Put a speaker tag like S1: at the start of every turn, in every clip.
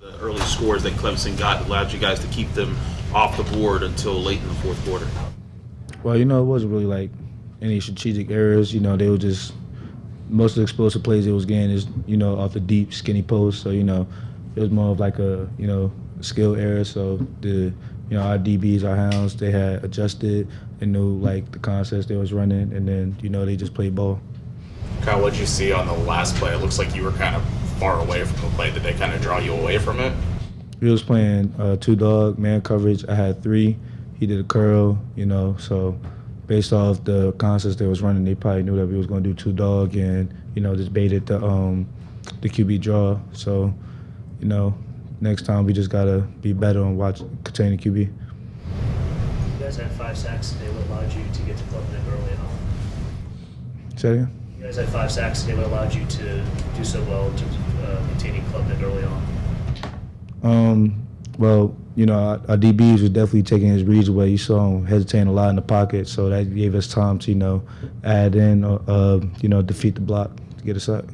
S1: The early scores that Clemson got allowed you guys to keep them off the board until late in the fourth quarter.
S2: Well, it wasn't really like any strategic errors. They were just most of the explosive plays they was getting is, off the deep, skinny post. So, it was more of like a, skill error. So our DBs, our hounds, they had adjusted and knew like the concepts they was running, and then, they just played ball.
S3: Kyle, what did you see on the last play? It looks like you were kind of far away from the play. Did they kind of draw you away from it?
S2: We was playing two-dog, man coverage. I had three. He did a curl, so based off the concepts they was running, they probably knew that we was going to do two-dog and, just baited the QB draw. So, next time we just got to be better on containing QB.
S4: You guys had 5 sacks today. What allowed you to get to Club Nick early on?
S2: Say that again?
S4: You guys had 5 sacks today. What allowed you to do so well in terms of containing Club Nick early on?
S2: Well, our DBs was definitely taking his reads away. You saw him hesitating a lot in the pocket, so that gave us time to, add in or, defeat the block to get us up.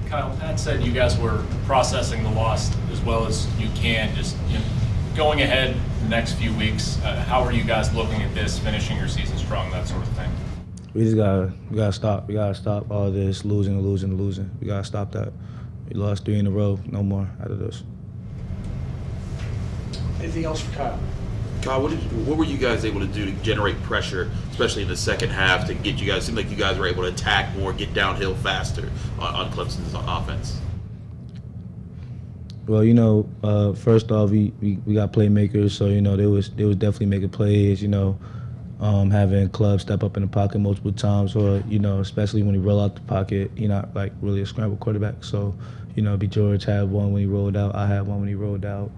S5: Kyle, Pat said you guys were processing the loss as well as you can. Just going ahead the next few weeks, how are you guys looking at this, finishing your season strong, that sort of thing?
S2: We just gotta stop. We gotta stop all this losing. We gotta stop that. We lost 3 in a row. No more out of this.
S6: Anything else for Kyle?
S1: Kyle, what were you guys able to do to generate pressure, especially in the second half, to get you guys? It seemed like you guys were able to attack more, get downhill faster on Clemson's offense.
S2: Well, first off, we got playmakers, so they was definitely making plays. Having Club step up in the pocket multiple times, or especially when he roll out the pocket, he not like really a scramble quarterback. So, B. George had one when he rolled out. I had one when he rolled out.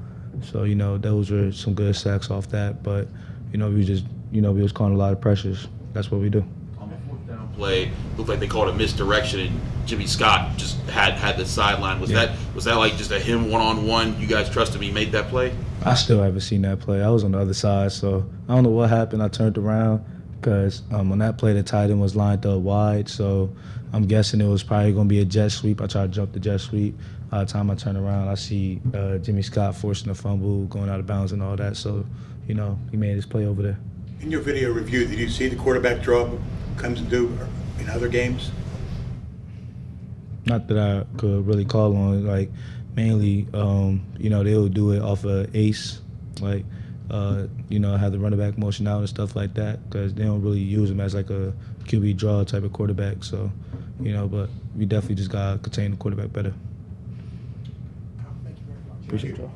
S2: So, those were some good sacks off that. But, we was calling a lot of pressures. That's what we do.
S1: On the fourth down play, looked like they called a misdirection, and Jimmy Scott just had the sideline. Was that like just a him one-on-one? You guys trusted me, made that play?
S2: I still haven't seen that play. I was on the other side, so I don't know what happened. I turned around because on that play, the tight end was lined up wide, so I'm guessing it was probably going to be a jet sweep. I tried to jump the jet sweep. By the time I turn around, I see Jimmy Scott forcing a fumble, going out of bounds and all that, so, he made his play over there.
S6: In your video review, did you see the quarterback draw comes to do in other games?
S2: Not that I could really call on, like, mainly, they'll do it off of ace, like, have the running back motion out and stuff like that, because they don't really use him as like a QB draw type of quarterback. So, but we definitely just got to contain the quarterback better.
S6: Thank you very much.
S2: Appreciate y'all.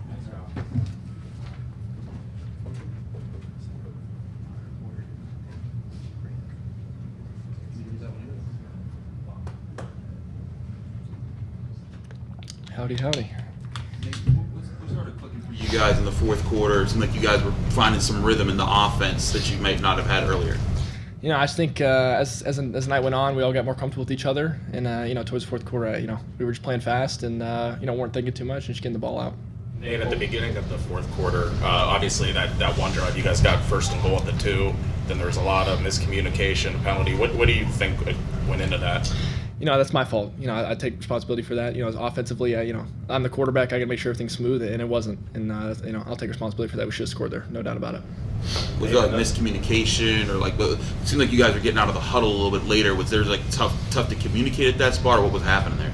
S7: Howdy, howdy.
S1: What started clicking for you guys in the fourth quarter? It seemed like you guys were finding some rhythm in the offense that you might not have had earlier.
S7: I just think as the night went on, we all got more comfortable with each other, and towards the fourth quarter, we were just playing fast and weren't thinking too much and just getting the ball out.
S3: Nate, at the beginning of the fourth quarter, obviously that one drive you guys got first and goal at the 2. Then there was a lot of miscommunication, penalty. What do you think went into that?
S7: That's my fault. I take responsibility for that. As offensively, I'm the quarterback. I got to make sure everything's smooth, and it wasn't. And I'll take responsibility for that. We should have scored there, no doubt about it.
S1: Was there like miscommunication, or like it seemed like you guys were getting out of the huddle a little bit later? Was there like tough to communicate at that spot, or what was happening there?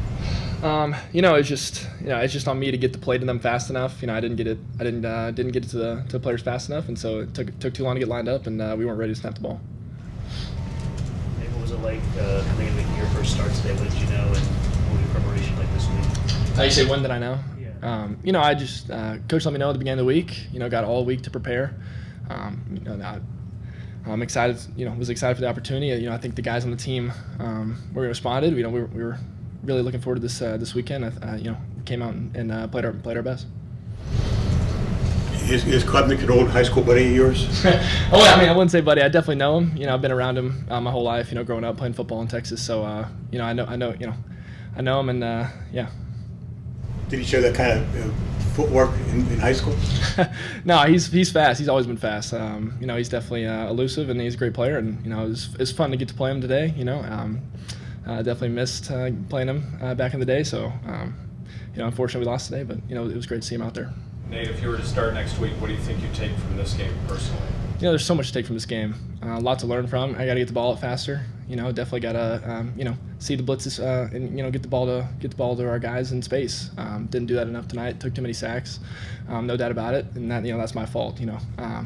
S7: It's just on me to get the play to them fast enough. I didn't get it to the players fast enough, and so it took too long to get lined up, and we weren't ready to snap the ball.
S4: What was it like coming in making your first start today? What did you know, and what was your preparation like this week?
S7: You say, when did I know?
S4: Yeah.
S7: I just coach let me know at the beginning of the week. Got all week to prepare. I'm excited. Was excited for the opportunity. I think the guys on the team were responded. We were really looking forward to this weekend. Came out and played our best.
S6: Is Klubnik an old high school buddy of yours?
S7: I wouldn't say buddy. I definitely know him. I've been around him my whole life. growing up playing football in Texas. So I know him, and yeah.
S6: Did he show that kind of footwork in high school?
S7: No, he's fast. He's always been fast. He's definitely elusive, and he's a great player. And it's fun to get to play him today. Definitely missed playing him back in the day. So unfortunately we lost today, but it was great to see him out there.
S5: Nate, if you were to start next week, what do you think you take from this game personally?
S7: There's so much to take from this game. A lot to learn from. I got to get the ball out faster. Definitely got to see the blitzes and get the ball to our guys in space. Didn't do that enough tonight. Took too many sacks. No doubt about it. And that that's my fault. I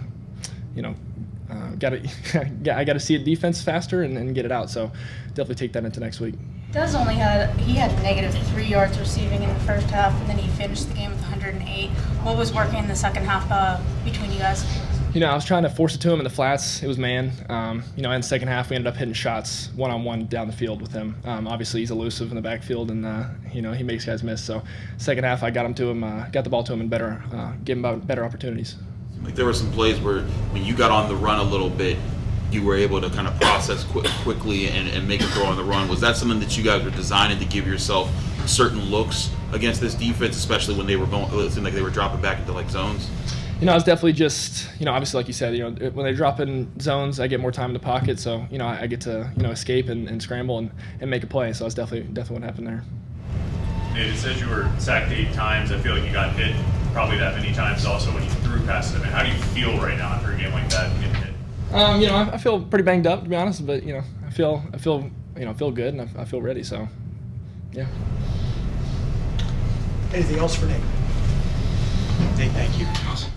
S7: got to see a defense faster and get it out. So definitely take that into next week.
S8: He had -3 yards receiving in the first half, and then he finished the game with 108. What was working in the second half between you guys?
S7: I was trying to force it to him in the flats. It was man. In the second half, we ended up hitting shots one-on-one down the field with him. Obviously, he's elusive in the backfield, and he makes guys miss. So, second half, I got the ball to him, and gave him better opportunities.
S1: Like there were some plays where when you got on the run a little bit, you were able to kind of process quickly and make a throw on the run. Was that something that you guys were designing to give yourself certain looks against this defense, especially when they were it seemed like they were dropping back into like zones?
S7: I was definitely just, obviously like you said, when they drop in zones, I get more time in the pocket, so I get to escape and scramble and make a play. So that's definitely what happened there.
S5: Nate, it says you were sacked 8 times. I feel like you got hit probably that many times also when you threw past him. And how do you feel right now after a game like that, getting hit?
S7: I feel pretty banged up, to be honest, but I feel good and I feel ready. So, yeah.
S9: Anything else for Nate? Nate, thank you.
S6: Awesome.